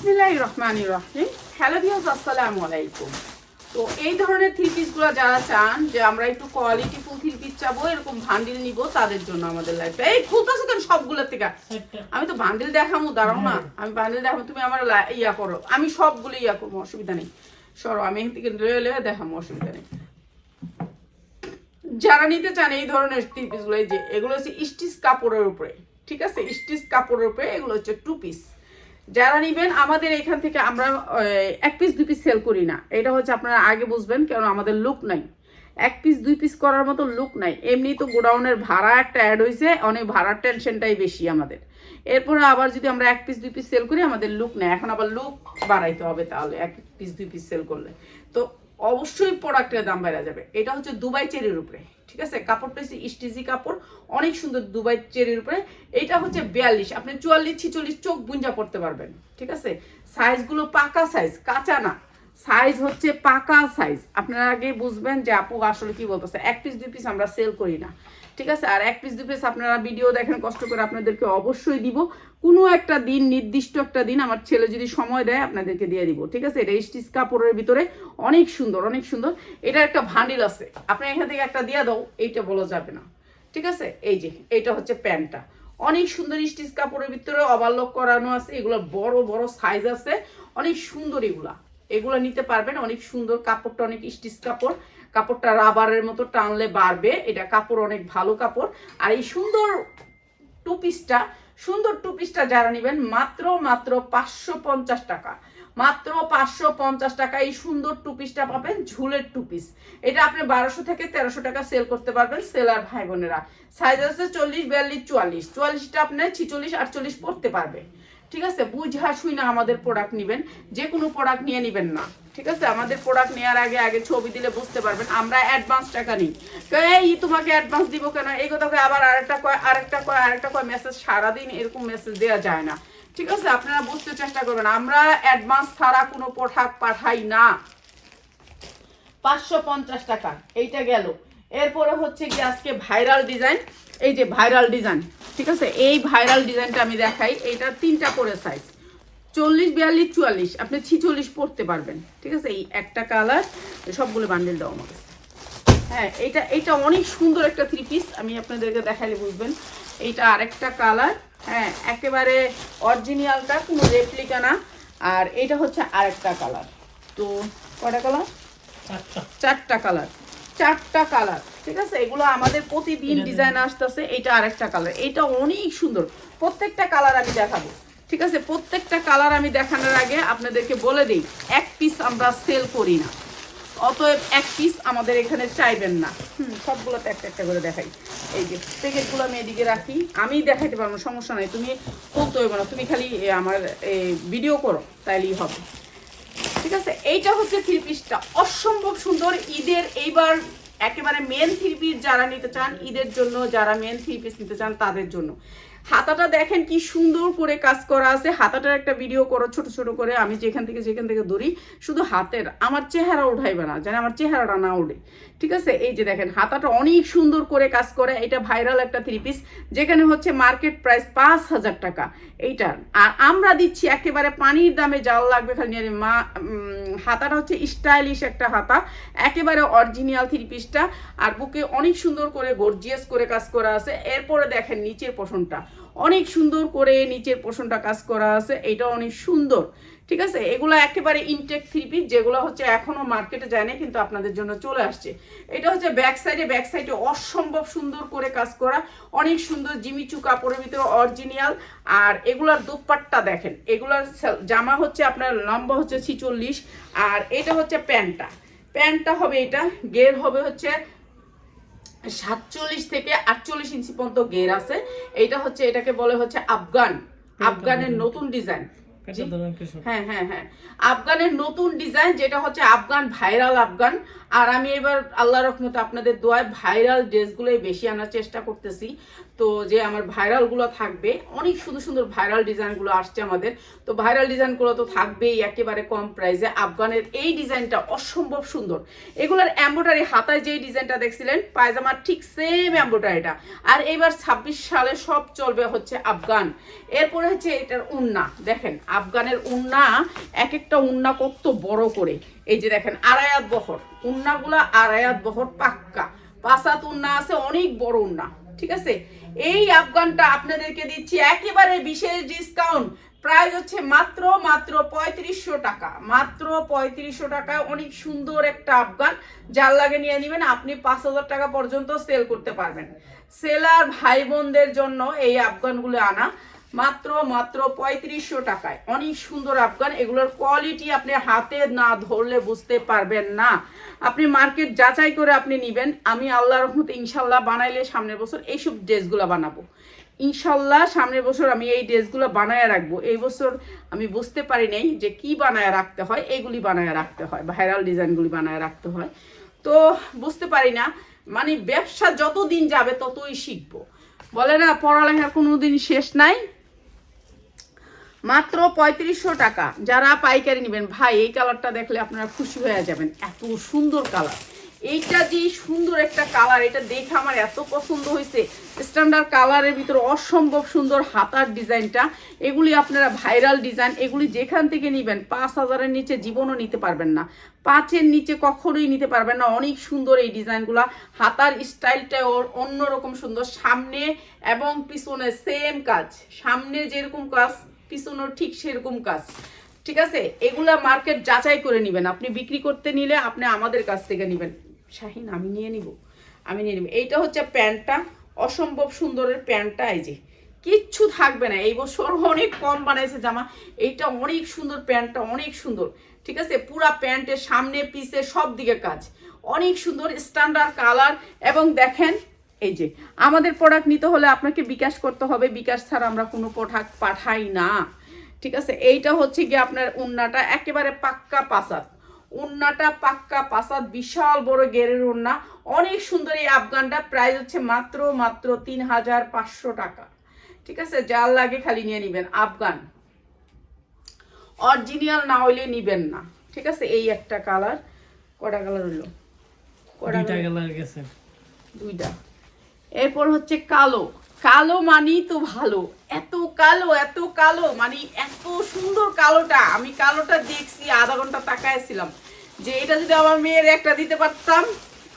বিসমিল্লাহির রহমানির রহিম। Hello viewers, আসসালামু আলাইকুম। তো এই ধরনের থ্রি পিসগুলো যারা চান যে আমরা একটু কোয়ালিটিফুল থ্রি পিস চাবো, এরকম বান্ডিল নিব, তাদের জন্য আমাদের লাইফটা এই খুলতেছো কেন সবগুলোর থেকে? আমি তো বান্ডিল দেখামু, দাঁড়াও না, আমি বান্ডিল দেখাবো, তুমি আমার ইয়া করো, আমি সবগুলো ইয়া করবো, অসুবিধা নেই। সরো, আমি এখান থেকে লয়ে দেখাবো, অসুবিধা নেই। যারা নিতে চান এই ধরনের থ্রি পিসগুলো, এই যে এগুলো হচ্ছে স্টিচ কাপড়ের উপরে, ঠিক আছে, স্টিচ কাপড়ের উপরে, এগুলো হচ্ছে টু পিস। যারা নিবেন আমাদের এখান থেকে আমরা এক পিস দুই পিস সেল করি না, এটা হচ্ছে আপনারা আগে বুঝবেন, কারণ আমাদের লুক নাই, এক পিস দুই পিস করার মতো লুক নাই। এমনি তো গোডাউনের ভাড়া একটা অ্যাড হয়েছে, অনেক ভাড়ার টেনশনটাই বেশি আমাদের। এরপরে আবার যদি আমরা এক পিস দুই পিস সেল করি, আমাদের লুক নেই, এখন আবার লুক বাড়াইতে হবে, তাহলে এক পিস দুই পিস সেল করলে তো অবশ্যই প্রোডাক্টের দাম বেড়ে যাবে। এটা হচ্ছে দুবাই চেরির উপরে, ঠিক আছে, কাপড়টা হচ্ছে স্টিচি কাপড়, অনেক সুন্দর দুবাই চেরির উপরে। এটা হচ্ছে 42, আপনি 44 46 চোখ বুঞ্জা পড়তে পারবেন, ঠিক আছে। সাইজগুলো পাকা সাইজ, কাঁচা না, সাইজ হচ্ছে পাকা সাইজ। আপনারা আগে বুঝবেন যে আপু আসলে কি বলতেছে। এক পিস দুই পিস আমরা সেল করি না, ঠিক আছে। আর এক পিস দুই পিস আপনারা ভিডিও দেখেন কষ্ট করে, আপনাদেরকে অবশ্যই দিব। কোনো একটা দিন, নির্দিষ্ট একটা দিন আমার ছেলে যদি সময় দেয় আপনাদেরকে দিয়ে দিব, ঠিক আছে। এটা স্টিচ কাপড়ের ভিতরে অনেক সুন্দর, অনেক সুন্দর। এটা একটা ভান্ডিল আছে, আপনি এখান থেকে একটা দিয়ে দাও, এইটা বলা যাবে না, ঠিক আছে। এই যে এইটা হচ্ছে প্যান্টটা, অনেক সুন্দর স্টিচ কাপড়ের ভিতরে ওভারলক করানো আছে। এগুলো বড় বড় সাইজ আছে, অনেক সুন্দর। এগুলো নিতে পারবেন, অনেক সুন্দর। কাপড়টা অনেক স্টিচ কাপড়, কাপড়টা রাবারের মতো টানলে বাড়বে, এটা কাপড় অনেক ভালো কাপড়। আর এই সুন্দর টু পিসটা যারা নেবেন মাত্র 550 টাকা, মাত্র 550 টাকা এই সুন্দর টু পিসটা পাবেন, ঝুলের টু পিস। এটা আপনি 1200 থেকে 1300 টাকা সেল করতে পারবেন সেলার ভাই বোনেরা। সাইজ আছে 40 42 44, 44টা আপনি 46 48 পড়তে পারবে, ঠিক আছে। বুঝা শুই না আমাদের প্রোডাক্ট নেবেন, যে কোনো প্রোডাক্ট নিয়ে নেবেন না, ঠিক আছে। আমাদের প্রোডাক্ট নেওয়ার আগে ছবি দিলে বুঝতে পারবেন। আমরা অ্যাডভান্স টাকা নিই, এই তোমাকে অ্যাডভান্স দিব কেন, এই কথা আবার আরেকটা কয় মেসেজ, সারাদিন এরকম মেসেজ দেওয়া যায় না, ঠিক আছে। আপনারা বুঝতে চেষ্টা করবেন, আমরা অ্যাডভান্স ছাড়া কোনো প্রোডাক্ট পাঠাই না। 550 টাকা এইটা গেল। এরপরে হচ্ছে কি আজকে ভাইরাল ডিজাইন, এই যে ভাইরাল ডিজাইন, ঠিক আছে। এই ভাইরাল ডিজাইনটা আমি দেখাই। এইটা 3টা করে সাইজ, 40 42 44, আপনি 46 পড়তে পারবেন, ঠিক আছে। এই একটা কালার, সবগুলো বান্ডেল দাও আমার কাছে। হ্যাঁ, এইটা অনেক সুন্দর একটা থ্রি পিস, আমি আপনাদেরকে দেখাইলে বুঝবেন। এইটা আরেকটা কালার, হ্যাঁ, একেবারে অরিজিনালটা, কোনো রেপ্লিকা না। আর এটা হচ্ছে আরেকটা কালার। তো কয়টা কালার? চারটা কালার, ঠিক আছে। এগুলো আমাদের প্রতিদিন ডিজাইন আসতেছে। এটা আরেকটা কালার, এটা অনেক সুন্দর। প্রত্যেকটা কালার আমি দেখাবো, ঠিক আছে। প্রত্যেকটা কালার আমি দেখানোর আগে আপনাদেরকে বলে দিই, এক পিস আমরা সেল করি না, অতএব এক পিস আমাদের এখানে চাইবেন না। সবগুলোতে একটা একটা করে দেখাই। এই যে প্যাকেটগুলো আমি এদিকে রাখি, আমি দেখাইতে পারবো, সমস্যা নাই, তুমি বলতে হইব না, তুমি খালি আমার ভিডিও করো, তাইলেই হবে, ঠিক আছে। এইটা হচ্ছে থ্রি পিসটা, অসম্ভব সুন্দর। ঈদের এইবার একেবারে মেন থ্রি পিস যারা নিতে চান, ঈদের জন্য যারা মেন থ্রি পিস নিতে চান তাদের জন্য। হাতাটা দেখেন কি সুন্দর করে কাজ করা আছে। হাতাটার একটা ভিডিও করো ছোট ছোট করে, আমি যেখান থেকে ধরি, শুধু হাতের, আমার চেহারা উঠাইবে না, যেন আমার চেহারাটা না উঠে, ঠিক আছে। এই যে দেখেন হাতাটা অনেক সুন্দর করে কাজ করে। এটা ভাইরাল একটা থ্রি পিস, যেখানে হচ্ছে মার্কেট প্রাইস 5000 টাকা এইটার, আর আমরা দিচ্ছি একেবারে পানির দামে। জাল লাগবে খালি নিয়ে মা। হাতাটা হচ্ছে স্টাইলিশ একটা হাতা, একেবারে অরিজিনাল থ্রি পিসটা। আর বুকে অনেক সুন্দর করে গর্জিয়াস করে কাজ করা আছে। এরপরে দেখেন নিচের পোষণটা অনেক সুন্দর করে, নিচের পোষণটা কাজ করা আছে, এটা অনেক সুন্দর, ঠিক আছে। এগুলো একেবারে ইনটেক থ্রি পিস, যেগুলো হচ্ছে এখনো মার্কেটে যায় না, কিন্তু আপনাদের জন্য চলে আসছে। এটা হচ্ছে ব্যাক সাইডে অসম্ভব সুন্দর করে কাজ করা, অনেক সুন্দর জিমিচু কাপড়ের ভিতরে অরিজিনাল। আর এগুলার দোপাট্টা দেখেন, এগুলার জামা হচ্ছে আপনার লম্বা হচ্ছে 46, আর এটা হচ্ছে প্যান্টটা হবে, এটা গের হবে হচ্ছে 47 থেকে 48 ইঞ্চি পর্যন্ত গের আছে। এইটা হচ্ছে, এটাকে বলে হচ্ছে আফগানের নতুন ডিজাইন। হ্যাঁ, আফগানের নতুন ডিজাইন, যেটা হচ্ছে আফগান, ভাইরাল আফগান। আর আমি এবার আল্লাহ রহমতে আপনাদের দোয়ায় ভাইরাল ড্রেসগুলোই বেশি আনার চেষ্টা করতেছি। তো যে আমার ভাইরালগুলো থাকবে, অনেক সুন্দর সুন্দর ভাইরাল ডিজাইনগুলো আসছে আমাদের। তো ভাইরাল ডিজাইনগুলো তো থাকবেই একেবারে কম প্রাইসে। আফগানের এই ডিজাইনটা অসম্ভব সুন্দর। এগুলোর এমব্রয়ডারি হাতায় যেই ডিজাইনটা দেখছিলেন পায়জামার ঠিক সেম এমব্রয়ডারিটা। আর এবার 26 সালে সব চলবে হচ্ছে আফগান। এরপরে হচ্ছে এটার উন্না, দেখেন আফগানের উন্না, এক একটা উন্না কত বড় করে। এই যে দেখেন আড়ায়াত বহর, উন্নাগুলা আড়ায়াত বহর পাক্কা, 5 হাত উন্না আছে, অনেক বড় উন্না। ঠিক আছে, এই আফগানটা আপনাদেরকে দিচ্ছি একেবারে বিশেষ ডিসকাউন্ট। প্রাইস হচ্ছে মাত্র 3500 টাকা, মাত্র 3500 টাকায় অনেক সুন্দর একটা আফগান। যার লাগে নিয়ে নেবেন, আপনি 5000 টাকা পর্যন্ত সেল করতে পারবেন। সেলার ভাই বোনদের জন্য এই আফগানগুলো আনা, মাত্র 3500 টাকায় অনেক সুন্দর আফগান। এগুলোর কোয়ালিটি আপনি হাতে না ধরলে বুঝতে পারবেন না। আপনি মার্কেট যাচাই করে আপনি নেবেন। আমি আল্লাহর রহমতে ইনশাল্লাহ বানাইলে সামনের বছর এইসব ড্রেসগুলো বানাবো। ইনশাল্লাহ সামনের বছর আমি এই ড্রেসগুলো বানায় রাখবো। এই বছর আমি বুঝতে পারি নাই যে কি বানায় রাখতে হয়, এইগুলি বানায় রাখতে হয়, ভাইরাল ডিজাইনগুলি বানায় রাখতে হয়। তো বুঝতে পারি না, মানে ব্যবসা যত দিন যাবে ততই শিখবো। বলে না পড়ালেখার কোনো দিন শেষ নাই। মাত্র 3500 টাকা। যারা পাইকারি নেবেন ভাই, এই কালারটা দেখলে আপনারা খুশি হয়ে যাবেন, এত সুন্দর কালার। এইটা যে সুন্দর একটা কালার, এটা দেখে আমার এত পছন্দ হয়েছে। স্ট্যান্ডার্ড কালারের ভিতরে অসম্ভব সুন্দর হাতার ডিজাইনটা। এগুলি আপনারা ভাইরাল ডিজাইন, এগুলি যেখান থেকে নেবেন 5000-এর নিচে জীবনও নিতে পারবেন না, 5-এর নিচে কখনোই নিতে পারবেন না। অনেক সুন্দর এই ডিজাইনগুলা, হাতার স্টাইলটা ওর অন্যরকম সুন্দর। সামনে এবং পিছনে সেম কাজ, সামনে যেরকম কাজ পিছনেও ঠিক সেরকম কাজ। ঠিক আছে, এগুলা মার্কেট যাচাই করে নেবেন। আপনি বিক্রি করতে নিলে আপনি আমাদের কাছ থেকে নেবেন। শাহিন আমি নিয়ে নিব। এইটা হচ্ছে প্যান্টটা, অসম্ভব সুন্দরের প্যান্টটা। এই যে কিচ্ছু থাকবে না, এই বছর অনেক কম বানাইছে জামা। এইটা অনেক সুন্দর, প্যান্টটা অনেক সুন্দর। ঠিক আছে, পুরা প্যান্টের সামনে পিছে সব দিকে কাজ, অনেক সুন্দর স্ট্যান্ডার্ড কালার। এবং দেখেন এই যে আমাদের প্রোডাক্ট নিতে হলে আপনাকে বিকাশ করতে হবে, বিকাশ ছাড়া আমরা কোনো প্রোডাক্ট পাঠাই না। ঠিক আছে, এইটা হচ্ছে কি আপনার উন্নাটা একেবারে পাক্কা পাসাদ, উন্নাটা পাক্কা পাসাদ, বিশাল বড় গেরের উন্না, অনেক সুন্দর। এই আফগানটা প্রাইস হচ্ছে মাত্র 3500 টাকা। ঠিক আছে, যার লাগে খালি নিয়ে নেবেন। আফগান অরিজিনাল না হইলে নিবেন না। ঠিক আছে, এই একটা কালার, কটা কালার হলো? দুইটা কালার গেছে, দুইটা। এরপর হচ্ছে কালো, কালো মানি তো ভালো, এত কালো এত কালো, মানে এত সুন্দর কালোটা। আমি কালোটা দেখছি, আধা ঘন্টা তাকাইছিলাম যে এটা যদি আমার মেয়ের একটা দিতে পারতাম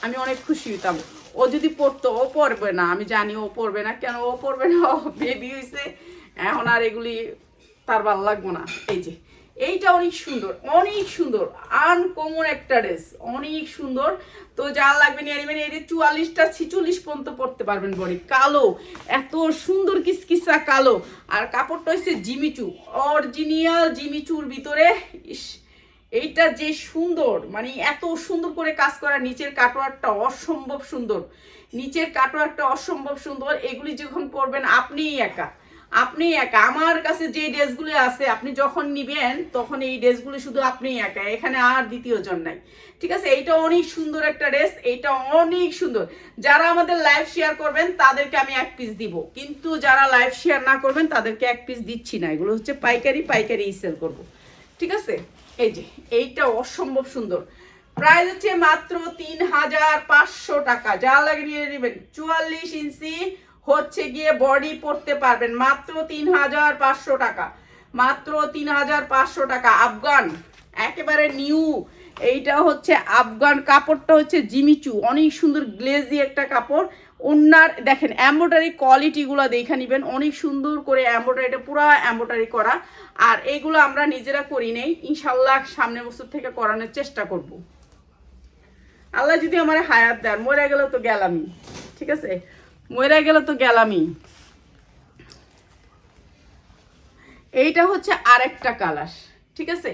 আমি অনেক খুশি হইতাম। ও যদি পড়তো, ও পড়বে না, আমি জানি ও পড়বে না। কেন ও পড়বে না? ও বেবি হয়েছে, এখন আর এগুলি তার ভালো লাগবো না। এই যে এইটা অনেক সুন্দর, অনেক সুন্দর, আনকমন একটা ড্রেস, অনেক সুন্দর। তো যা লাগবে নিয়ে নেবেন। এই যে 44টা 46 পর্যন্ত পড়তে পারবেন। বডি কালো, এত সুন্দর কিসকিসা কালো। আর কাপড়টা হচ্ছে জিমিচু, অরিজিনাল জিমিচুর ভিতরে। এইটা যে সুন্দর, মানে এত সুন্দর করে কাজ করা। নিচের কাটওয়ার্কটা অসম্ভব সুন্দর, নিচের কাটওয়ার্কটা অসম্ভব সুন্দর। এগুলি যখন পরবেন আপনিই একা, আপনি একা। আমার কাছে যে ড্রেসগুলো আছে আপনি যখন নিবেন তখন এই ড্রেসগুলো শুধু আপনিই একা, এখানে আর দ্বিতীয় জন নাই। ঠিক আছে, এইটা অনেক সুন্দর একটা ড্রেস, এইটা অনেক সুন্দর। যারা আমাদের লাইভ শেয়ার করবেন তাদেরকে আমি 1 পিস দিব, কিন্তু যারা লাইভ শেয়ার না করবেন তাদেরকে 1 পিস দিচ্ছি না। এগুলো হচ্ছে পাইকারি সেল করব। ঠিক আছে, এই যে এইটা অসম্ভব সুন্দর। প্রাইস হচ্ছে মাত্র 3500 টাকা। যা লাগে নিয়ে নেবেন। 44 ইঞ্চি হচ্ছে গিয়ে বডি পড়তে পারবেন, মাত্র 3500 টাকা, মাত্র 3500 টাকা। আফগান একেবারে নিউ। এইটা হচ্ছে আফগান, কাপড়টা হচ্ছে জিমিচু, অনেক সুন্দর গ্লেজি একটা কাপড়। ওনার দেখেন এমব্রয়ডারি কোয়ালিটিগুলো দেখে নেবেন, অনেক সুন্দর করে এমব্রয়ডারিটা পুরো এমব্রয়ডারি করা। আর এইগুলো আমরা নিজেরা করি নেই, ইনশাল্লাহ সামনের বছর থেকে করানোর চেষ্টা করব। আল্লাহ যদি আমার হায়াত দেয়, মরে গেলে তো গেলামই। ঠিক আছে, মরে গেলে তো গেলামই। এইটা হচ্ছে আরেকটা কালার। ঠিক আছে,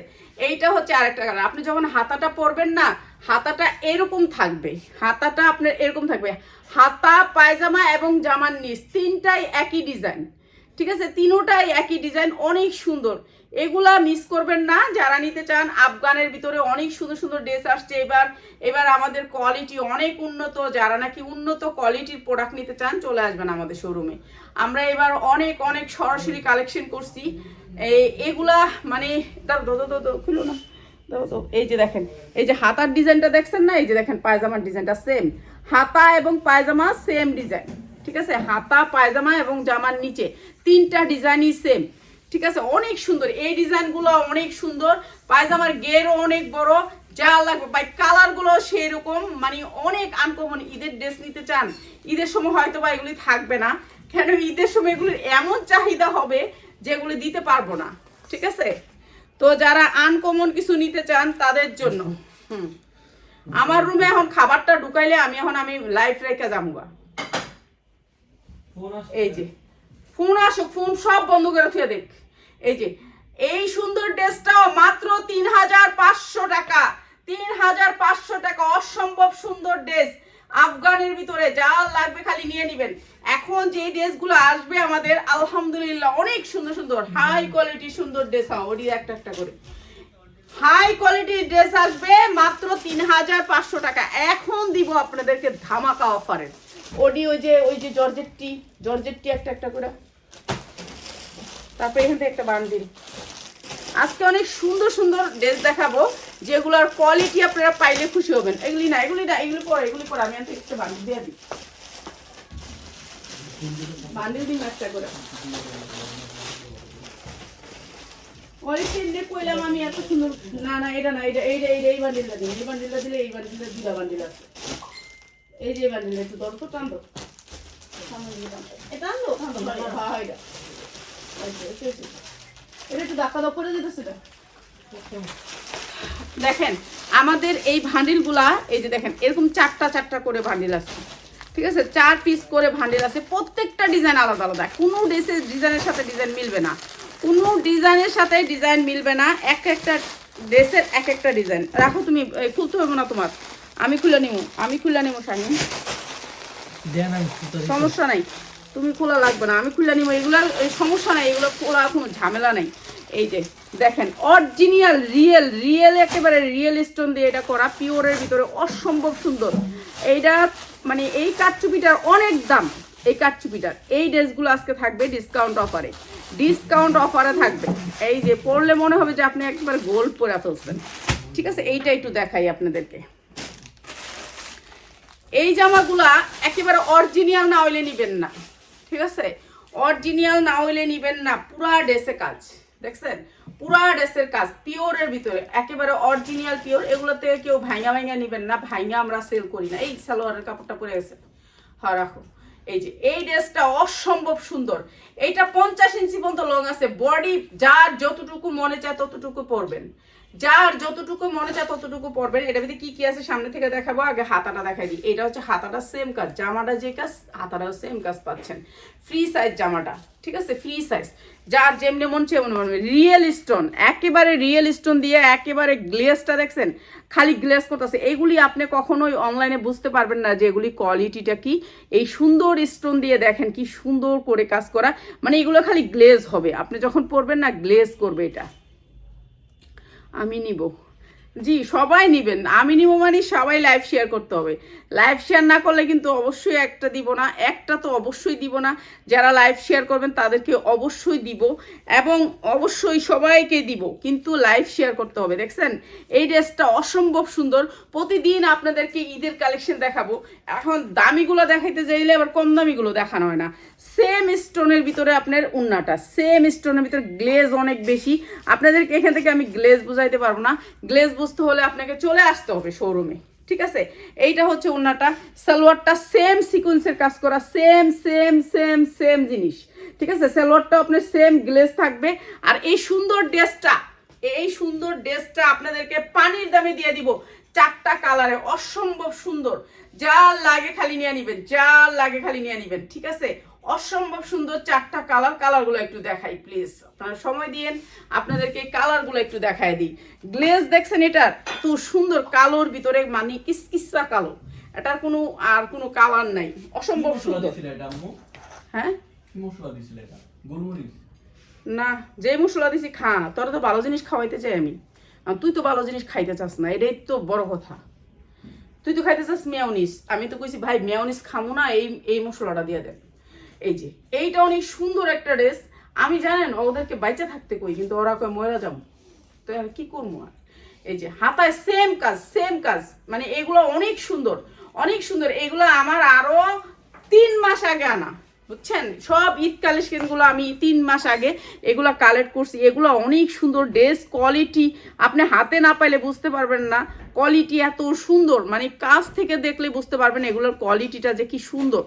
এইটা হচ্ছে আরেকটা কালার। আপনি যখন হাতাটা পরবেন না, হাতাটা এরকম থাকবে, হাতাটা আপনার এরকম থাকবে। হাতা, পায়জামা এবং জামার নিচ তিনটাই একই ডিজাইন। ঠিক আছে, তিনোটাই একই ডিজাইন, অনেক সুন্দর। এগুলা মিস করবেন না যারা নিতে চান। আফগানের ভিতরে অনেক সুন্দর সুন্দর ড্রেস আসছে এবার আমাদের কোয়ালিটি অনেক উন্নত। যারা নাকি উন্নত কোয়ালিটির প্রোডাক্ট নিতে চান চলে আসবেন আমাদের শোরুমে। আমরা এবার অনেক অনেক সরাসরি কালেকশন করছি। এগুলা মানে খুলো না, এই যে দেখেন, এই যে হাতার ডিজাইনটা দেখছেন না, এই যে দেখেন পায়জামার ডিজাইনটা সেম, হাতা এবং পায়জামা সেম ডিজাইন। ঠিক আছে, হাতা পায়জামা এবং জামার নিচে তিনটা ডিজাইনই সেম। ঠিক আছে, অনেক সুন্দর এই ডিজাইনগুলো, অনেক সুন্দর। পায়জামার গেরও অনেক বড়, যা লাগবে ভাই। কালারগুলো সেই রকম, মানে অনেক আনকমন। ঈদের ড্রেস নিতে চান, ঈদের সময় হয়তো বা এগুলি থাকবে না, কেন ঈদের সময় এগুলির এমন চাহিদা হবে যেগুলি দিতে পারবো না। ঠিক আছে, তো যারা আনকমন কিছু নিতে চান তাদের জন্য আমার রুমে এখন খাবারটা ঢুকাইলে আমি লাইভ রেখে যাবো। এই যে ফোন আসুক, ফোন সব বন্ধ করে থুয়ে দেখ। এই যে এই সুন্দর ড্রেসটাও মাত্র 3500 টাকা, 3500 টাকা। অসম্ভব সুন্দর ড্রেস আফগানের ভিতরে, যা লাগবে খালি নিয়ে নিবেন। এখন যে ড্রেসগুলো আসবে আমাদের আলহামদুলিল্লাহ অনেক সুন্দর সুন্দর হাই কোয়ালিটির সুন্দর ড্রেস। ওডি একটা একটা করে হাই কোয়ালিটির ড্রেস আসবে মাত্র 3500 টাকা। এখন দিব আপনাদেরকে ধামাকা অফারের। ওডি ওই যে জর্জেটটি একটা একটা করে, তারপরে এখান থেকে একটা বান্ডিল। আজকে অনেক সুন্দর সুন্দর ড্রেস দেখাবো যেগুলোর কোয়ালিটি আপনারা পাইলে খুশি হবেন। এগুলি পরে আমি একটা বান্ডিল দিয়ে দিই, বান্ডিল দিন একটা করে। কইলাম আমি এত সুন্দর, না এটা না, এই বান্ডিলটা দিন, এই বান্ডিলটা দিলে এই বান্ডিলটা দুটা বান্ডিল আছে। এই যে বান্ডিলটা একটু দর তো টান দো, এটা আনলো এটা একটু ধাক্কা দাও করে দিতেছে। দেখেন আমাদের এই ভান্ডিলগুলা, এই যে দেখেন এরকম চারটা করে ভান্ডিল আছে। ঠিক আছে, 4 পিস করে ভান্ডিল আছে, প্রত্যেকটা ডিজাইন আলাদা আলাদা। কোনো ডিজাইনের সাথে ডিজাইন মিলবে না, কোনো ডিজাইনের সাথে ডিজাইন মিলবে না। একটা ড্রেসের একটা ডিজাইন। রাখো তুমি, খুলতে হবে না তোমার, আমি খুলে নিবো শাহিন, সমস্যা নাই, তুমি খোলা লাগবে না, আমি খুলে নিবো। এগুলার সমস্যা নাই, এগুলো খোলা কোনো ঝামেলা নেই। এই যে দেখেন অরিজিনাল রিয়েল একেবারে রিয়েল স্টোন দিয়ে এটা করা, পিওরের ভিতরে অসম্ভব সুন্দর। এইটা মানে এই কাটচুপিটার অনেক দাম। এই কাটচুপিটার এই ড্রেসগুলো আজকে থাকবে ডিসকাউন্ট অফারে থাকবে। এই যে পরলে মনে হবে যে আপনি একবার গোল্ড পরে ফেলছেন। ঠিক আছে, এইটা একটু দেখাই আপনাদেরকে। এই জামাগুলা একেবারে অরিজিনাল না হইলে নিবেন না। ঠিক আছে, অরিজিনাল না হইলে নিবেন না। পুরা ড্রেসের কাজ দেখছেন, পুরা ড্রেসের কাজ পিওরের ভিতরে, একেবারে অরিজিনাল পিওর। এগুলোতে কেউ ভাঙা নিবেন না, ভাঙা আমরা সেল করি না। এই সালোয়ারের কাপড়টা পরে গেছে, হ্যাঁ রাখো। এই যে এই ড্রেসটা অসম্ভব সুন্দর। এইটা 50 ইঞ্চি পর্যন্ত লং আছে। বডি যার যতটুকু মনে চায় ততটুকু পরবেন, যার যতটুকু মনে চায় ততটুকু পরবেন। এটার ভিতরে কি আছে সামনে থেকে দেখাবো, আগে হাতাটা দেখাই দিই। এটা হচ্ছে হাতাটা সেম কাজ, জামাটা যে কাজ হাতাটাও সেম কাজ পাচ্ছেন। ফ্রি সাইজ জামাটা, ঠিক আছে, ফ্রি সাইজ। যার যেমনি মন চেমন পারবে। রিয়েল স্টোন, একেবারে রিয়েল স্টোন দিয়ে একেবারে গ্লেজটা দেখছেন, খালি গ্লেজ করতেছে। এইগুলি আপনি কখনোই অনলাইনে বুঝতে পারবেন না যে এগুলি কোয়ালিটিটা কি। এই সুন্দর স্টোন দিয়ে দেখেন কি সুন্দর করে কাজ করা, মানে এগুলো খালি গ্লেজ হবে। আপনি যখন পরবেন না গ্লেজ করবে। এটা আমি নিব, জি সবাই নিবেন। আমি নিব মানে সবাই লাইভ শেয়ার করতে হবে। লাইভ শেয়ার না করলে কিন্তু অবশ্যই একটা দিব না, একটা তো অবশ্যই দিব না। যারা লাইভ শেয়ার করবেন তাদেরকে অবশ্যই দিব, এবং অবশ্যই সবাইকে দিব, কিন্তু লাইভ শেয়ার করতে হবে। দেখছেন এই ড্রেসটা অসম্ভব সুন্দর। প্রতিদিন আপনাদেরকে ঈদের কালেকশন দেখাবো। এখন দামিগুলো দেখাইতে চাইলে আবার কম দামিগুলো দেখানো হয় না। সেম স্টোনের ভিতরে আপনার উন্নাটা, সেম স্টোনের ভিতরে গ্লেজ অনেক বেশি। আপনাদেরকে এখান থেকে আমি গ্লেজ বুঝাইতে পারবো না। গ্লেজ বুঝতে হলে আপনাকে চলে আসতে হবে শোরুমে। ঠিক আছে, এইটা হচ্ছে উন্নাটা। সালোয়ারটা সেম সিকোয়েন্সের কাজ করা, সেম জিনিস। ঠিক আছে, সালোয়ারটা আপনার সেম গ্লেজ থাকবে। আর এই সুন্দর ড্রেসটা আপনাদেরকে পানির দামে দিয়ে দিব। 4টা কালারে অসম্ভব সুন্দর। যা লাগে খালি নিয়ে নিবেন, ঠিক আছে। অসম্ভব সুন্দর 4টা কালারগুলো একটু দেখাই প্লিজ, আপনারা সময় দিয়েন, আপনাদেরকে কালারগুলো একটু দেখাই দিই। গ্লেজ দেখছেন এটার তো সুন্দর, কালোর ভিতরে মানে কিসকিসা কালো, এটার কোনো কালার নাই, অসম্ভব সুন্দর। হ্যাঁ না, যে মশলা দিছি খা, তোরা তো ভালো জিনিস খাওয়াইতে চাই আমি, আর তুই তো ভালো জিনিস খাইতে চাস না, এটাই তো বড় কথা। তুই তো খাইতে চাস মেয়োনিজ, আমি তো কইছি ভাই মেয়োনিজ খামো না, এই মশলাটা দিয়ে দেন। এই যে এইটা অনেক সুন্দর একটা ড্রেস, আমি জানেন ওদেরকে বাইচা থাকতে কই, কিন্তু ওরা কয় মরে যাবো, তো আর কি করবো আর। এই যে হাতায় সেম কাজ, মানে এগুলো অনেক সুন্দর অনেক সুন্দর। এগুলো আমার আরো 3 মাস আগে আনা, বুঝছেন, সব ঈদ কালেকশনগুলো আমি 3 মাস আগে এগুলো কালেক্ট করছি। এগুলো অনেক সুন্দর ড্রেস, কোয়ালিটি আপনি হাতে না পাইলে বুঝতে পারবেন না, কোয়ালিটি এত সুন্দর, মানে কাছ থেকে দেখলে বুঝতে পারবেন এগুলোর কোয়ালিটিটা যে কি সুন্দর,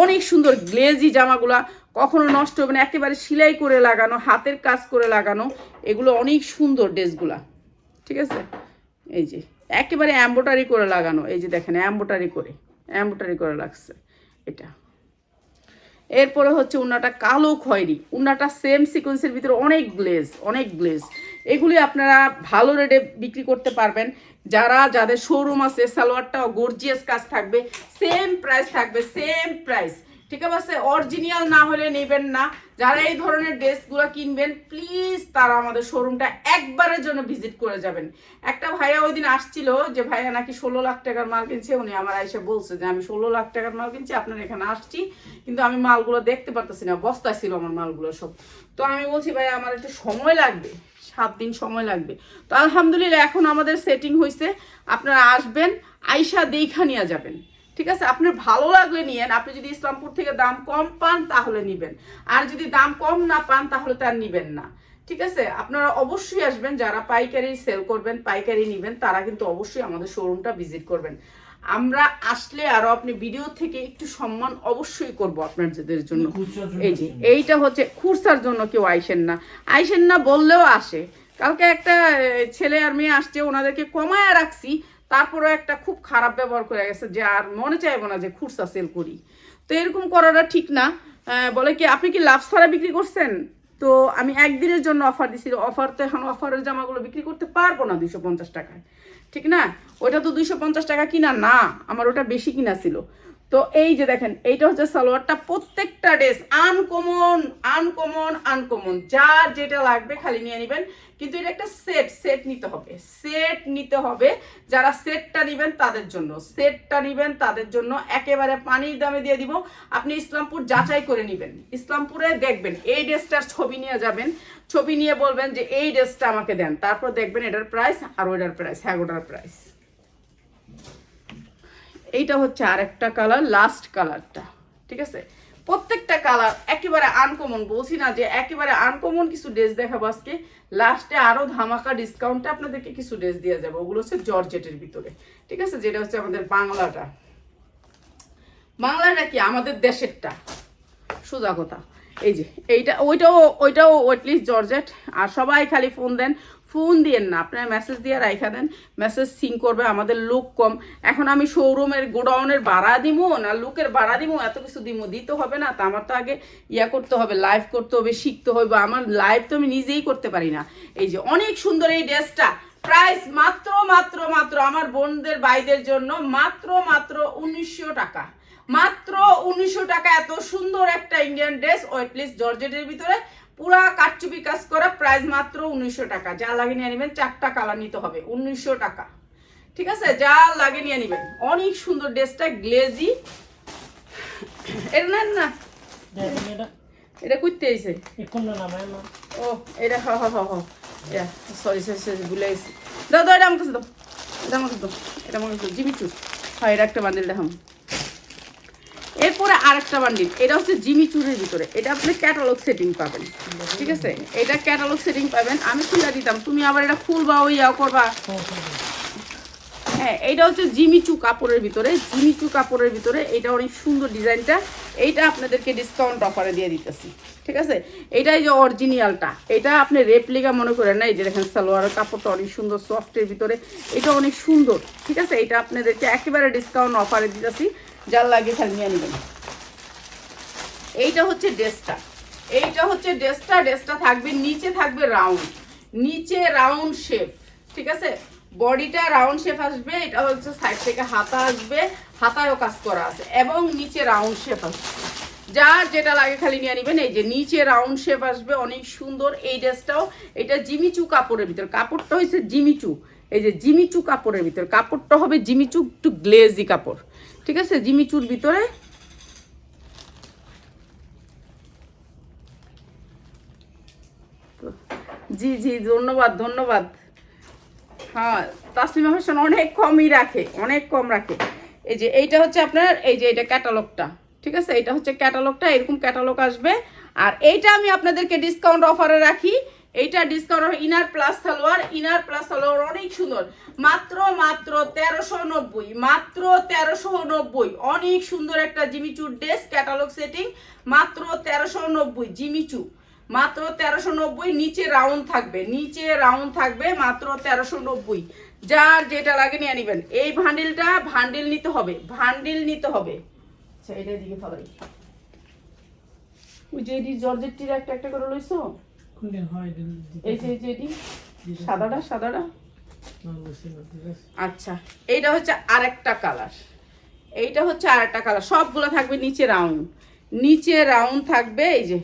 অনেক সুন্দর। গ্লেজি জামাগুলা কখনো নষ্ট হবে না, একেবারে সেলাই করে লাগানো, হাতের কাজ করে লাগানো, এগুলো অনেক সুন্দর ড্রেসগুলা, ঠিক আছে। এই যে একেবারে এমব্রয়ডারি করে লাগানো, এই যে দেখেন এমব্রয়ডারি করে লাগছে এটা। এরপরে হচ্ছে উন্নাটা কালো খয়েরি, উন্নাটা সেম সিকোয়েন্সের ভিতরে অনেক গ্লেজ। এগুলি আপনারা ভালো রেটে বিক্রি করতে পারবেন। যাদের শোরুম আছে, সালোয়ারটাও গর্জিয়াস কাজ থাকবে, সেম প্রাইস, ঠিক আছে। অরিজিনাল না হলে নেবেন না। যারা এই ধরনের ড্রেসগুলো কিনবেন প্লিজ তারা আমাদের শোরুমটা একবারের জন্য ভিজিট করে যাবেন। একটা ভাইয়া ওই দিন আসছিল, যে ভাইয়া নাকি 16 লাখ টাকার মাল কিনছে, উনি আমার এসে বলছে যে আমি 16 লাখ টাকার মাল কিনছি, আপনার এখানে আসছি, কিন্তু আমি মালগুলো দেখতে পারতেছি না, বস্তায় ছিল আমার মালগুলো সব। তো আমি বলছি ভাই আমার একটু সময় লাগবে, 7 দিন সময় লাগবে। তো আলহামদুলিল্লাহ এখন আমাদের সেটিং হয়েছে, আপনারা আসবেন, আইসা দেখা নিয়ে যাবেন, ঠিক আছে। আপনার ভালো লাগলে নিয়েন, আপনি যদি ইসলামপুর থেকে দাম কম পান তাহলে নিবেন, আর যদি দাম কম না পান তাহলে তার নিবেন না, ঠিক আছে। আপনারা অবশ্যই আসবেন, যারা পাইকারি সেল করবেন, পাইকারি নিবেন, তারা কিন্তু অবশ্যই আমাদের শোরুমটা ভিজিট করবেন। আমরা আসলে আরো আপনি ভিডিও থেকে একটু সম্মান অবশ্যই করব আপনাদের জন্য। এই যে এইটা হচ্ছে খুরসার জন্য, কেউ আইসেন না বললেও আসে। কালকে একটা ছেলে আর মেয়ে আসছে, ওনাদেরকে কমায় রাখছি, তারপরে একটা খুব খারাপ ব্যবহার করে গেছে, যে আর মনে চাইবো না যে খুরসা সেল করি। তো এরকম করাটা ঠিক না। বলে কি আপনি কি লাভ ছাড়া বিক্রি করছেন? তো আমি একদিনের জন্য অফার দিছি, অফার তো এখন অফারের জামাগুলো বিক্রি করতে পারবো না 250 টাকায়, ঠিক না। ওটা তো 250 টাকা কিনা না, আমার ওটা বেশি কিনা ছিল। তো এই যে দেখেন এইটা হচ্ছে সালোয়ারটা, প্রত্যেকটা ড্রেস আনকমন, যার যেটা লাগবে খালি নিয়ে নেবেন। কিন্তু এটা একটা সেট নিতে হবে। যারা সেটটা নেবেন তাদের জন্য একেবারে পানির দামে দিয়ে দিব। আপনি ইসলামপুর যাচাই করে নেবেন, ইসলামপুরে দেখবেন এই ড্রেসটার ছবি নিয়ে যাবেন, ছবি নিয়ে বলবেন যে এই ড্রেসটা আমাকে দেন, তারপর দেখবেন এটার প্রাইস আর ওটার প্রাইস, হ্যাঁ ওটার প্রাইস। এইটা হচ্ছে আরেকটা কালার, লাস্ট কালারটা, ঠিক আছে। প্রত্যেকটা কালার একেবারে আনকমন, বলছি না যে একেবারে আনকমন কিছু ড্রেস দেখাবো আজকে। লাস্টে আরো ধামাকা ডিসকাউন্টে আপনাদেরকে কিছু ড্রেস দিয়ে যাবো, ওগুলো হচ্ছে জর্জেটের ভিতরে, ঠিক আছে। যেটা হচ্ছে আমাদের বাংলাটা কি আমাদের দেশেরটা, সোজা কথা। এই যে ওইটাও ওয়েটলিস্ট জর্জেট। আর সবাই খালি ফোন দিয়েন না, আপনারা মেসেজ দিয়ে রাইখা দেন, মেসেজ সিং করবে। আমাদের লোক কম, এখন আমি শোরুমের গোডাউনের ভাড়া দিব না লোকের ভাড়া দিব, এত কিছু দিতে হবে না। তা আমার তো আগে করতে হবে, লাইভ করতে হবে, শিখতে হবে। আমার লাইভ তো আমি নিজেই করতে পারি না। এই যে অনেক সুন্দর এই ড্রেসটা, প্রাইস মাত্র আমার বোনদের ভাইদের জন্য মাত্র 1900 টাকা, মাত্র 1900 টাকা। এত সুন্দর একটা ইন্ডিয়ান ড্রেস, ওয়েটলিস্ট জর্জেটের ভিতরে, পুরা কাটচুপি কাজ করা, প্রাইস মাত্র 1900 টাকা। যা লাগে নিয়ে নেবেন, 4টা কালার নিতে হবে, 1900 টাকা, ঠিক আছে। যা লাগে নিয়ে নেবেন। অনেক সুন্দর ড্রেসটা, গ্লেজি। এটা নেন না, এটা কইতে আইছে ও, এটা সরি ভুলে গেছি। দাও এটা আমাকে দাও, এটা আমাকে দাও, জিমিচুর। হয় এটা একটা বান্ডিল দেখাম। এরপরে আরেকটা বান্ডিল, এটা হচ্ছে জিমিচুরের ভিতরে, এটা আপনি ক্যাটালগ সেটিং পাবেন, ঠিক আছে। এটা ক্যাটালগ সেটিং পাবেন, আমি খুলে দিতাম, তুমি আবার এটা খুলবা ওই করবা। হ্যাঁ, এইটা হচ্ছে জিমিচু কাপড়ের ভিতরে, এটা অনেক সুন্দর ডিজাইনটা। এইটা আপনাদেরকে ডিসকাউন্ট অফারে দিয়ে দিতেছি, ঠিক আছে। এইটাই যে অরিজিনালটা, এটা আপনি রেপ্লিকা মনে করেন না। এই যে দেখেন সালোয়ারের কাপড়টা অনেক সুন্দর, সফটের ভিতরে, এটা অনেক সুন্দর, ঠিক আছে। এটা আপনাদেরকে একেবারে ডিসকাউন্ট অফারে দিতেছি, যার লাগে খালি নিয়ে নেবেন। এইটা হচ্ছে ড্রেসটা থাকবে, নিচে থাকবে রাউন্ড শেপ, ঠিক আছে। বডিটা রাউন্ড শেপ আসবে, এটা হচ্ছে সাইড থেকে হাতা আসবে, হাতায়ও কাজ করা আছে, এবং নিচে রাউন্ড শেপ আসবে, যার যেটা লাগে খালি নিয়ে নেবেন। এই যে নিচে রাউন্ড শেপ আসবে, অনেক সুন্দর এই ড্রেসটাও। এটা জিমিচু কাপড়ের ভিতর, কাপড়টা হয়েছে জিমিচু, এই যে জিমিচু কাপড়ের ভিতর, কাপড়টা হবে জিমিচু, একটু গ্লেজি কাপড়, ঠিক আছে, জিমিচুর ভিতরে। জি জি, ধন্যবাদ ধন্যবাদ। হ্যাঁ, তাসলিমা ফ্যাশন অনেক কমই রাখে, অনেক কম রাখে। এই যে এইটা হচ্ছে আপনার, এই যে এটা ক্যাটালগটা, ঠিক আছে, এটা হচ্ছে ক্যাটালগটা, এরকম ক্যাটালগ আসবে। আর এইটা আমি আপনাদেরকে ডিসকাউন্ট অফারে রাখি। এইটা discount inner plus salwar, inner plus salwar অনেক সুন্দর, মাত্র মাত্র 1390, মাত্র 1390। অনেক সুন্দর একটা জিমিচুর ড্রেস, ক্যাটালগ সেটিং, মাত্র 1390 জিমিচু, মাত্র 1390। নিচে রাউন্ড থাকবে, নিচে রাউন্ড থাকবে, মাত্র 1390। যার যেটা লাগে নিয়ে নেবেন। এই ভান্ডিলটা ভান্ডিল নিতে হবে, ভান্ডিল নিতে হবে। আচ্ছা, এটা দিকে ফলাই। ওই যে এটি জর্জেটটির একটা একটা করে লইছো, এই যে এটি সাদাটা, সাদাটা। আচ্ছা, এইটা হচ্ছে আরেকটা কালার, এইটা হচ্ছে আরেকটা কালার। সবগুলো থাকবে নিচে রাউন্ড, নিচে রাউন্ড থাকবে। এই যে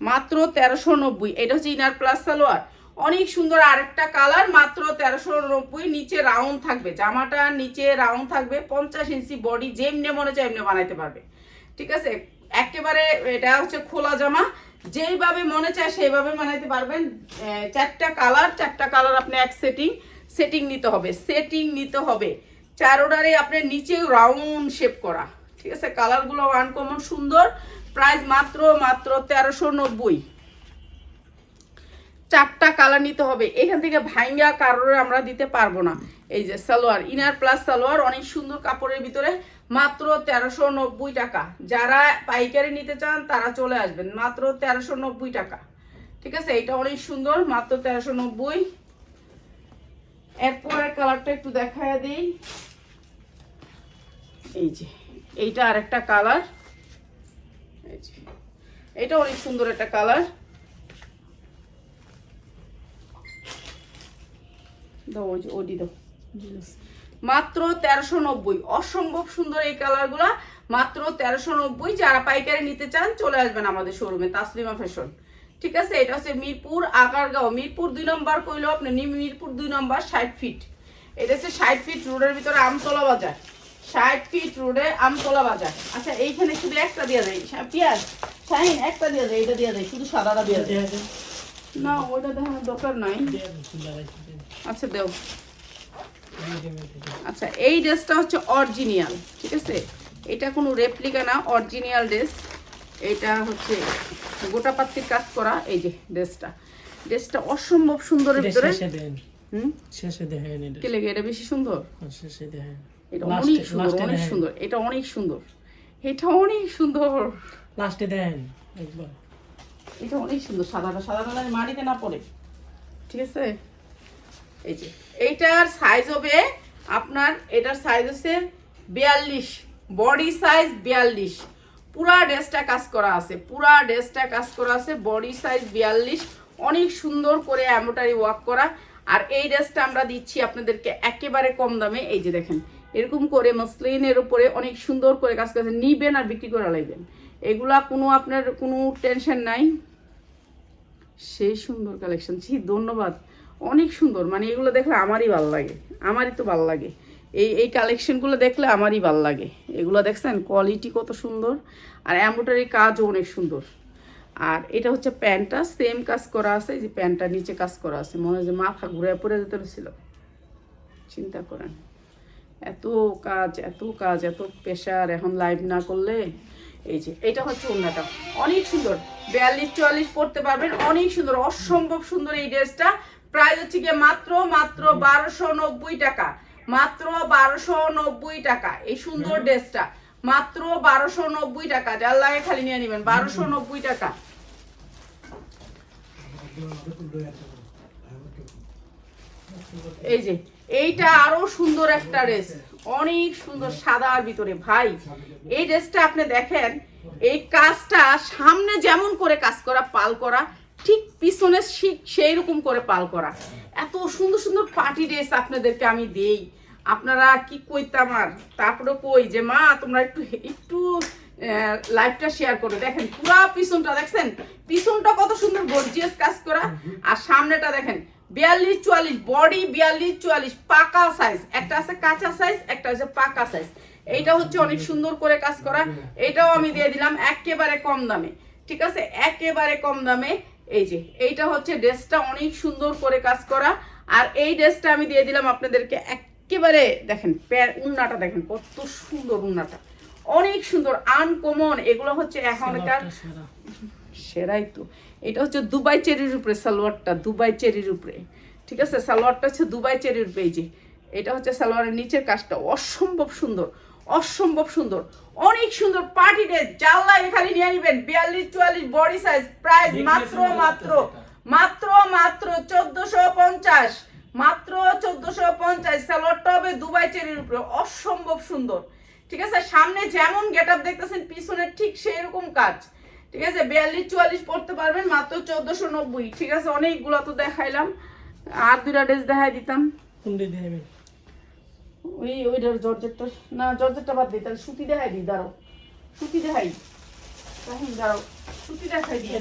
মাত্র 1390। এটা হচ্ছে ইনার প্লাস সালোয়ার, অনেক সুন্দর আরেকটা কালার, মাত্র 1390। নিচে রাউন্ড থাকবে, জামাটা নিচে রাউন্ড থাকবে, 50 ইঞ্চি বডি, যেমনে মনে চায় এমনি বানাইতে পারবে, ঠিক আছে। একেবারে এটা হচ্ছে খোলা জামা, যেইভাবে মনে চায় সেইভাবে বানাইতে পারবেন। 4টা কালার, 4টা কালার আপনি এক সেটিং নিতে হবে, সেটিং নিতে হবে। 4 অর্ডারে আপনার নিচে রাউন্ড শেপ করা, ঠিক আছে। কালারগুলো আনকমন সুন্দর, প্রাইস মাত্র মাত্র 1390। 4টা কালার নিতে হবে, এখান থেকে ভাঙ্গা কারোর আমরা দিতে পারবো না। এই যে সালোয়ার, ইনার প্লাস সালোয়ার, অনেক সুন্দর কাপড়ের ভিতরে, মাত্র 1390 টাকা। যারা পাইকারি নিতে চান তারা চলে আসবেন, মাত্র 1390 টাকা, ঠিক আছে। এটা অনেক সুন্দর, মাত্র 1390। এরপরের কালারটা একটু দেখায় দিই। এই যে এইটা আরেকটা কালার, এই যে এটা অনেক সুন্দর একটা কালার। দাও ওডি দাও, মাত্র 1390। অসম্ভব সুন্দর এই কালারগুলা, মাত্র 1390। যারা পাইকারি নিতে চান চলে আসবেন আমাদের শোরুমে, তাসলিমা ফ্যাশন, ঠিক আছে। এটা হচ্ছে মিরপুর আগারগাঁও, মিরপুর 2 নম্বর কইলো আপনি, মিরপুর 2 নম্বর 60 ফিট। এটা হচ্ছে 60 ফিট রোডের ভিতরে আমতলা বাজার, 60 ফিট রোডে আমতলা বাজার। আচ্ছা, এইখানে শুধু একটা দিয়ে দেয় পিয়াজ, শাহিন একটা দিয়ে দেয়, এটা দিয়ে দেয়, শুধু সাদাটা দিয়ে দেয় না, ওটা দেখানোর দরকার নাই। আচ্ছা দেও। আচ্ছা, এই ড্রেসটা হচ্ছে অরিজিনাল, ঠিক আছে, এটা কোনো রেপ্লিকা না, অরিজিনাল ড্রেস। এটা হচ্ছে গোটা পাত্তির কাজ করা। এই যে ড্রেসটা, ড্রেসটা অসম্ভব সুন্দরের ভিতরে। শেষে দেখেন কি লাগে, এটা বেশি সুন্দর, শেষে দেখেন এটা অনেক সুন্দর, অনেক সুন্দর, এটা অনেক সুন্দর, এটা অনেক সুন্দর, লাস্টে দেন একবার, এটা অনেক সুন্দর। সাদাটা, সাদাটা মাটিতে না পড়ে, ঠিক আছে। এই যে এইটার সাইজ হবে আপনার, এটার সাইজ হচ্ছে 42, বডি সাইজ 42। পুরা ড্রেসটা কাজ করা আছে, পুরা ড্রেসটা কাজ করা আছে, বডি সাইজ 42, অনেক সুন্দর করে এমব্রয়ডারি ওয়ার্ক করা। আর এই ড্রেসটা আমরা দিচ্ছি আপনাদেরকে একেবারে কম দামে। এই যে দেখেন, এরকম করে মসলিনের উপরে অনেক সুন্দর করে কাজ করছে, নিবেন আর বিক্রি করে লাগবেন, এগুলা কোনো আপনার কোনো টেনশন নাই। সেই সুন্দর কালেকশন, জি ধন্যবাদ, অনেক সুন্দর, মানে এগুলো দেখলে আমারই ভালো লাগে, আমারই তো ভালো লাগে, এই কালেকশনগুলো দেখলে আমারই ভালো লাগে। এগুলো দেখছেন কোয়ালিটি কত সুন্দর, আর এমব্রয়ডারি কাজও অনেক সুন্দর। আর এটা হচ্ছে প্যান্টটা, সেম কাজ করা আছে, যে প্যান্টটা নিচে কাজ করা আছে, মনে হয় যে মাথা ঘুরে পড়ে যেতে ছিল, চিন্তা করেন এত কাজ, এত কাজ, এত প্রেশার, এখন লাইভ না করলে। এই যে এটা হচ্ছে ওড়নাটা, অনেক সুন্দর, 42-44 পরতে পারবেন, অনেক সুন্দর, অসম্ভব সুন্দর এই ড্রেসটা। প্রাইস হচ্ছে গিয়ে মাত্র মাত্র 1290 টাকা, মাত্র 1290 টাকা। এই সুন্দর ড্রেসটা মাত্র 1290 টাকা, যার লাগে খালি নিয়ে নেবেন, 1290 টাকা। এই যে এইটা আরো সুন্দর একটা ড্রেস, অনেক সুন্দর, সাদার ভিতরে। ভাই এই ড্রেসটা আপনি দেখেন, এই কাজটা সামনে যেমন করে কাজ করা, পাল করা, ঠিক পিছনে সেই রকম করে পাল করা। এত সুন্দর সুন্দর পার্টি ড্রেস আপনাদেরকে আমি দেই, আপনারা কি কইতাম। আর তারপরে কই যে মা তোমরা একটু একটু লাইভটা শেয়ার করে দেখেন পুরা পিছনটা দেখছেন, পিছনটা কত সুন্দর গর্জিয়াস কাজ করা, আর সামনেটা দেখেন 42-44 বডি 42-44 পাকা সাইজ, একটা আছে কাঁচা সাইজ, একটা আছে পাকা সাইজ। এইটা হচ্ছে অনেক সুন্দর করে কাজ করা, এটাও আমি দিয়ে দিলাম একেবারে কম দামে, ঠিক আছে, একেবারে কম দামে। এই যে এইটা হচ্ছে ড্রেসটা অনেক সুন্দর করে কাজ করা, আর এই ড্রেসটা আমি দিয়ে দিলাম আপনাদেরকে একেবারে দেখেন উন্নাটা দেখেন কত সুন্দর, উন্নাটা অনেক সুন্দর আনকমন। এগুলো হচ্ছে এখনকার সেরাই তো। এটা হচ্ছে দুবাই চেরির উপরে সালোয়ারটা, দুবাই চেরির উপরে, ঠিক আছে, সালোয়ারটা হচ্ছে দুবাই চেরির উপরে। এই যে এটা হচ্ছে সালোয়ারের নিচের কাজটা অসম্ভব সুন্দর, অসম্ভব সুন্দর, অনেক সুন্দর পার্টি ড্রেস। জানলা এখানে নিয়ে নেবেন 42-44 বডি সাইজ, প্রাইস মাত্র মাত্র মাত্র মাত্র 1450, মাত্র 1450। সালোয়ারটা হবে দুবাই চেরির উপরে, অসম্ভব সুন্দর, ঠিক আছে। সামনে যেমন গেটআপ দেখতেছেন পিছনে ঠিক সেই রকম কাজ, ঠিক আছে। 42-44 পড়তে পারবেন মাত্র 1490, ঠিক আছে। অনেকগুলো তো দেখাইলাম, আর দুইটা ড্রেস দেখাই দিতাম। ওইটার জর্জেটটা না, জর্জেটটা বাদ দিই, তাহলে সুতি দেখাই দিই, দাঁড়াও সুতি দেখাই, তখন দাঁড়াও সুতি দেখাই দিই।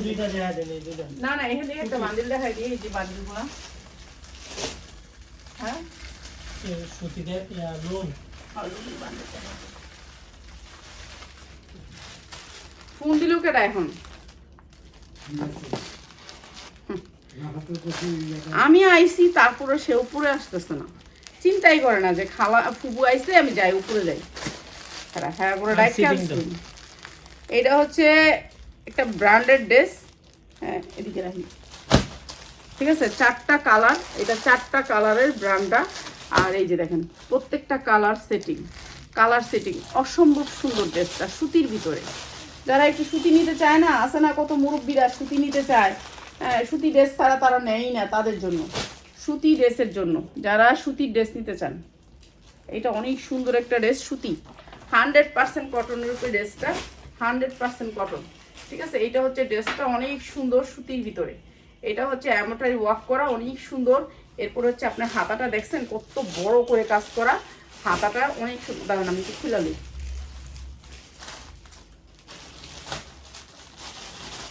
না না, এখান থেকে একটা বান্ডিল দেখাই দিই, এই যে বান্ডিলগুলো, হ্যাঁ সুতি লোন ফোন দিল কেটা এখন, আমি আইছি তারপরে সে উপরে আসতেছে না, চিন্তাই করে না যে খালা ফুবু আইছে আমি যাই উপরে যাই, হ্যাঁ করে রাখতে আসছি। এটা হচ্ছে একটা ব্র্যান্ডেড ড্রেস, হ্যাঁ এদিকে রাখি, ঠিক আছে। 4টা কালার, এটা 4টা কালারের ব্র্যান্ডটা, আর এই যে দেখেন প্রত্যেকটা কালার সেটিং অসম্ভব সুন্দর ড্রেসটা সুতির ভিতরে। যারা একটু সুতি নিতে চায় না, আছে না কত মুরব্বীরা সুতি নিতে চায়, সুতি ড্রেস ছাড়া তারা নেয় না, তাদের জন্য সুতি ড্রেসের জন্য যারা সুতির ড্রেস নিতে চান, এটা অনেক সুন্দর একটা ড্রেস, সুতি 100% কটনের উপরে ড্রেসটা, 100% কটন, ঠিক আছে। এইটা হচ্ছে ড্রেসটা অনেক সুন্দর সুতির ভিতরে, এটা হচ্ছে এমব্রয়ডারি ওয়ার্ক করা অনেক সুন্দর। এরপর হচ্ছে আপনার হাতাটা দেখছেন কত বড় করে কাজ করা, হাতাটা অনেক সুন্দর। দাঁড়ান আমি একটু খুলে নিই,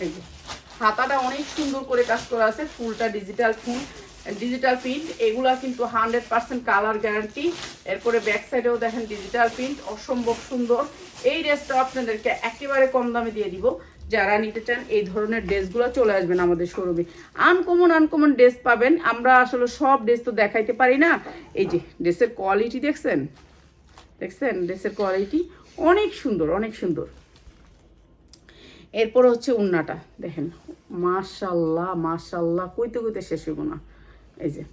এই যে হাতাটা অনেক সুন্দর করে কাজ করা আছে, ফুলটা ডিজিটাল প্রিন্ট, এগুলা কিন্তু 100% কালার গ্যারান্টি। এরপরে ব্যাক সাইডেও দেখেন ডিজিটাল প্রিন্ট, অসম্ভব সুন্দর। এই ড্রেসটা আপনাদেরকে একেবারে কম দামে দিয়ে দিব, যারা নিতে চান এই ধরনের ড্রেসগুলো চলে আসবেন আমাদের শোরুমে। আনকমন ড্রেস পাবেন, আমরা আসলে সব ড্রেস তো দেখাইতে পারি না। এই যে ড্রেসের কোয়ালিটি দেখছেন ড্রেসের কোয়ালিটি অনেক সুন্দর, অনেক সুন্দর। এরপর হচ্ছে উন্নাটা দেখেন, মাশাল্লাহ মাশাল্লাহ কইতে শেষ হইব না। এই যে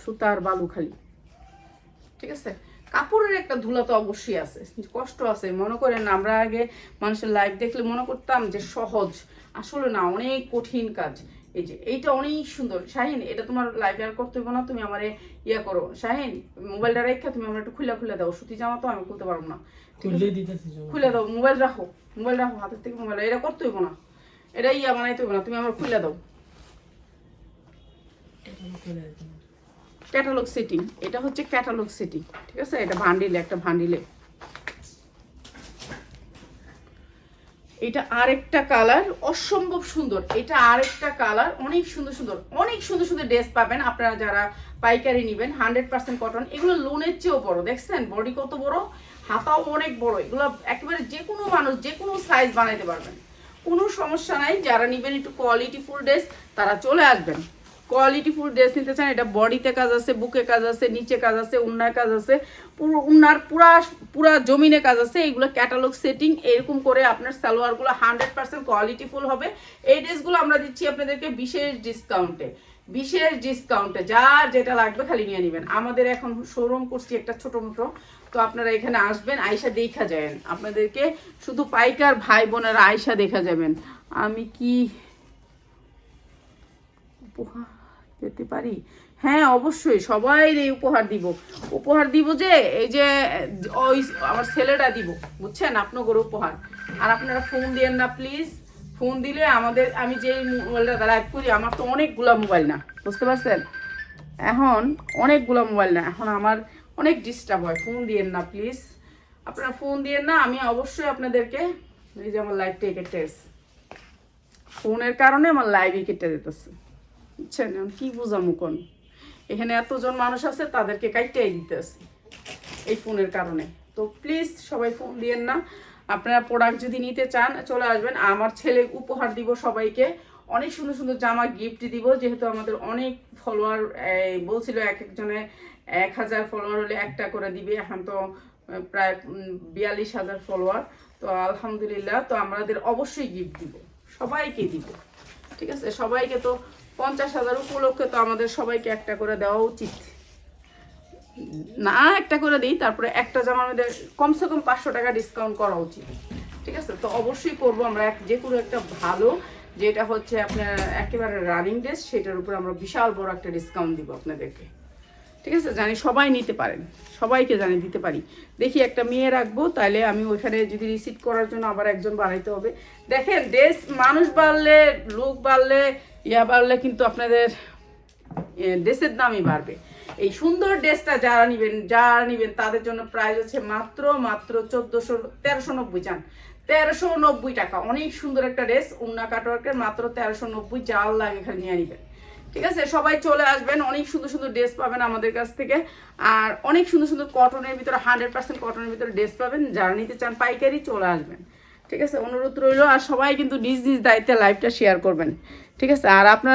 সুতার বালু খালি, ঠিক আছে। কাপড়ের একটা ধুলা তো অবশ্যই আছে, কষ্ট আছে, মনে করেন আমরা আগে মানুষের লাইভ দেখলে মনে করতাম যে সহজ, আসলে না, অনেক কঠিন কাজ। এই যে এইটা অনেক সুন্দর। শাহিন এটা তোমার লাইভ আর করতে হবে না, তুমি আমার ইয়া করো, শাহিন মোবাইলটা রেখে তুমি আমার একটু খুলে দাও, সুতি জামা তো আমি খুলতে পারবো না, খুলে দাও, মোবাইল রাখো হাতের থেকে মোবাইল, এটা করতে হইব না, এটা ইয়া বানাইতে হইব না, তুমি আমার খুলে দাও। ক্যাটালগ সেটিং, এটা হচ্ছে ক্যাটালগ সেটিং, ঠিক আছে। এটা একটা ভান্ডিলে এটা আরেকটা কালার অসম্ভব সুন্দর, এটা আরেকটা কালার অনেক সুন্দর ড্রেস পাবেন আপনারা যারা পাইকারি নেবেন। 100% কটন, এগুলো লোনের চেয়েও বড়, দেখছেন বডি কত বড়, হাতাও অনেক বড়। এগুলো একেবারে যে কোনো মানুষ যে কোনো সাইজ বানাইতে পারবেন, কোনো সমস্যা নাই। যারা নেবেন একটু কোয়ালিটিফুল ড্রেস তারা চলে আসবেন। কোয়ালিটিফুল ড্রেস নিতে চান, এটা বডিতে কাজ আছে, বুকে কাজ আছে, নিচে কাজ আছে, উন্নায় কাজ আছে, উন্নার পুরা জমিনে কাজ আছে। এগুলো ক্যাটালগ সেটিং, এরকম করে আপনার সালোয়ারগুলো 100% কোয়ালিটিফুল হবে। এই ড্রেসগুলো আমরা দিচ্ছি আপনাদেরকে বিশেষ ডিসকাউন্টে, যার যেটা লাগবে খালি নিয়ে নেবেন। আমাদের এখন শোরুম করছি একটা ছোট মোটো, তো আপনারা এখানে আসবেন, আয়সা দেখা যাবেন, আপনাদেরকে শুধু পাইকার ভাই বোনেরা আয়সা দেখা যাবেন। আমি কি উপহার পেতে পারি? হ্যাঁ অবশ্যই, সবাই এই উপহার দিব যে এই যে ওই আমার ছেলেটা দিব, বুঝছেন, আপনাদের উপহার। আর আপনারা ফোন দিয়েন না প্লিজ, ফোন দিলে আমি যে মোবাইলটা লাইভ করি আমার তো অনেকগুলো মোবাইল না, বুঝতে পারছেন, এখন অনেকগুলো মোবাইল না, এখন আমার অনেক ডিস্টার্ব হয়, ফোন দিয়েন না প্লিজ। আপনারা ফোন দিয়ে না, আমি অবশ্যই আপনাদেরকে, এই যে আমার লাইভটা কেটে গেছে, ফোনের কারণে আমার লাইভই কেটে যেতেছে, বুঝছেন? এখন কি বুঝামু কোন, এখানে এতজন মানুষ আছে তাদেরকে কাইটাই দিতেছি এই ফোনের কারণে। তো প্লিজ সবাই ফোন দিয়েন না। আপনারা প্রোডাক্ট যদি নিতে চান চলে আসবেন। আমার ছেলে উপহার দিব সবাইকে, অনেক সুন্দর সুন্দর জামা গিফট দিব, যেহেতু আমাদের অনেক ফলোয়ার বলছিল এক একজনে 1000 ফলোয়ার হলে একটা করে দিবে, এখন তো প্রায় 42,000 ফলোয়ার। তো আলহামদুলিল্লাহ, তো আমাদের অবশ্যই গিফট দিব, সবাইকে দিব, ঠিক আছে? সবাইকে তো 50,000 উপলক্ষে তো আমাদের সবাইকে একটা করে দেওয়া উচিত না? একটা করে দিই, তারপরে একটা জামার মধ্যে কমসে কম 500 টাকা ডিসকাউন্ট করা উচিত, ঠিক আছে? তো অবশ্যই করবো আমরা, যে কোনো একটা ভালো, যেটা হচ্ছে আপনার একেবারে রানিং ড্রেস, সেটার উপর আমরা বিশাল বড় একটা ডিসকাউন্ট দিব আপনাদেরকে, ঠিক আছে? জানি সবাই নিতে পারেন, সবাইকে জানি দিতে পারি। দেখি একটা মেয়ে রাখবো, তাহলে আমি ওইখানে যদি রিসিভ করার জন্য আবার একজন বাড়াইতে হবে। দেখেন ড্রেস মানুষ বাড়লে, লোক বাড়লে, বাড়লে কিন্তু আপনাদের ড্রেসের দামই বাড়বে। এই সুন্দর ড্রেসটা যারা নিবেন তাদের জন্য প্রাইস হচ্ছে মাত্র 1390, চান 1390 টাকা। অনেক সুন্দর একটা ড্রেস, উন্না কাটওয়ার্কের, মাত্র 1390, জাল লাগে খালি নিয়ে নিবেন, ঠিক আছে? সবাই চলে আসবেন, অনেক সুন্দর সুন্দর ড্রেস পাবেন আমাদের কাছ থেকে। আর অনেক সুন্দর সুন্দর কটনের ভিতরে, 100% কটনের ভিতরে ড্রেস পাবেন। যারা নিতে চান পাইকারি চলে আসবেন, ঠিক আছে? অনুরোধ রইল। আর সবাই কিন্তু নিজ নিজ দায়িত্বে লাইভটা শেয়ার করবেন, ঠিক আছে? আর আপনার